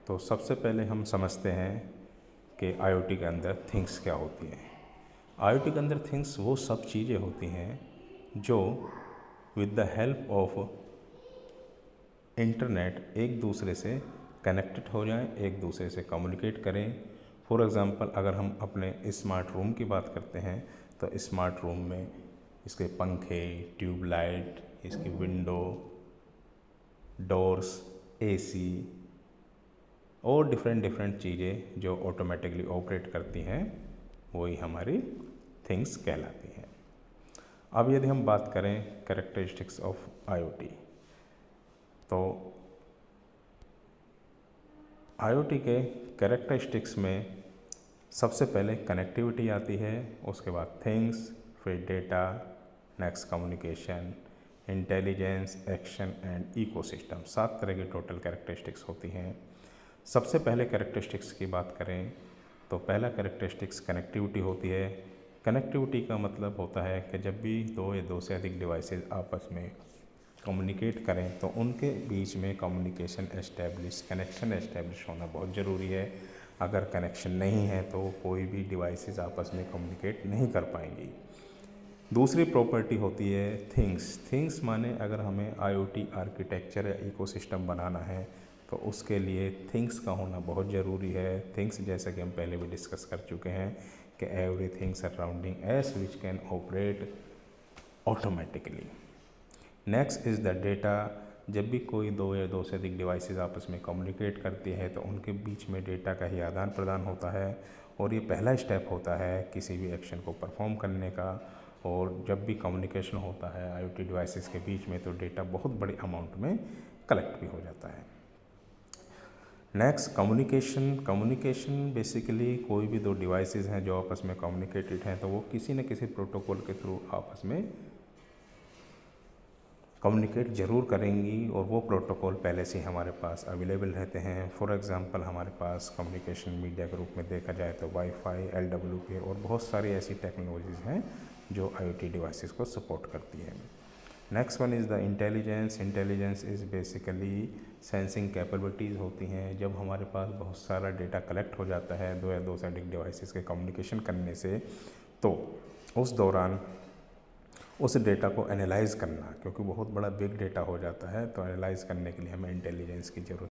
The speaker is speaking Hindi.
तो सबसे पहले हम समझते हैं कि आईओटी के अंदर थिंग्स क्या होती हैं। आईओटी के अंदर थिंग्स वो सब चीज़ें होती हैं जो with the help of internet एक दूसरे से कनेक्टेड हो जाएं, एक दूसरे से कम्युनिकेट करें। फॉर एग्ज़ाम्पल अगर हम अपने स्मार्ट रूम की बात करते हैं तो स्मार्ट रूम में इसके पंखे, ट्यूबलाइट, इसकी विंडो, डोर्स, एसी और डिफरेंट डिफरेंट चीज़ें जो ऑटोमेटिकली ऑपरेट करती हैं वही हमारी थिंग्स कहलाती हैं। अब यदि हम बात करें कैरेक्टरिस्टिक्स ऑफ आईओटी, तो आईओटी के कैरेक्टरिस्टिक्स में सबसे पहले कनेक्टिविटी आती है, उसके बाद थिंग्स, फिर data, next communication, intelligence, action and ecosystem. 7 तरह की टोटल कैरेक्टरिस्टिक्स होती हैं। सबसे पहले कैरेक्टरिस्टिक्स की बात करें तो पहला कैरेक्टरिस्टिक्स कनेक्टिविटी होती है। कनेक्टिविटी का मतलब होता है कि जब भी दो या दो से अधिक डिवाइसेस आपस में कम्युनिकेट करें तो उनके बीच में कम्युनिकेशन कनेक्शन एस्टेब्लिश होना बहुत ज़रूरी है। अगर कनेक्शन नहीं है तो कोई भी डिवाइसेस आपस में कम्युनिकेट नहीं कर पाएंगी। दूसरी प्रॉपर्टी होती है थिंग्स। थिंग्स माने अगर हमें आईओटी आर्किटेक्चर या इकोसिस्टम बनाना है तो उसके लिए थिंग्स का होना बहुत ज़रूरी है। थिंग्स जैसा कि हम पहले भी डिस्कस कर चुके हैं कि everything surrounding S which can operate automatically. Next is the data. जब भी कोई दो या दो से अधिक डिवाइसेस आपस में कम्युनिकेट करती है तो उनके बीच में डेटा का ही आदान प्रदान होता है और ये पहला स्टेप होता है किसी भी एक्शन को परफॉर्म करने का। और जब भी कम्युनिकेशन होता है आईओटी डिवाइसेस के बीच में तो डेटा बहुत बड़ी अमाउंट में कलेक्ट भी हो जाता है। Next communication. कम्युनिकेशन बेसिकली कोई भी दो डिवाइसेस हैं जो आपस में कम्युनिकेटेड हैं तो वो किसी न किसी प्रोटोकॉल के थ्रू आपस में कम्युनिकेट ज़रूर करेंगी और वो प्रोटोकॉल पहले से हमारे पास अवेलेबल रहते हैं। फॉर एग्ज़ाम्पल हमारे पास कम्युनिकेशन मीडिया के रूप में देखा जाए तो वाईफाई, LWPA और बहुत सारी ऐसी टेक्नोलॉजीज़ हैं जो आईओटी डिवाइसेस को सपोर्ट करती हैं। Next one is the intelligence. Intelligence is basically sensing capabilities होती हैं। जब हमारे पास बहुत सारा डेटा कलेक्ट हो जाता है दो या दो से अधिक डिवाइसेस के कम्युनिकेशन करने से तो उस दौरान उस डेटा को एनालाइज़ करना, क्योंकि बहुत बड़ा बिग डेटा हो जाता है तो एनालाइज़ करने के लिए हमें इंटेलिजेंस की ज़रूरत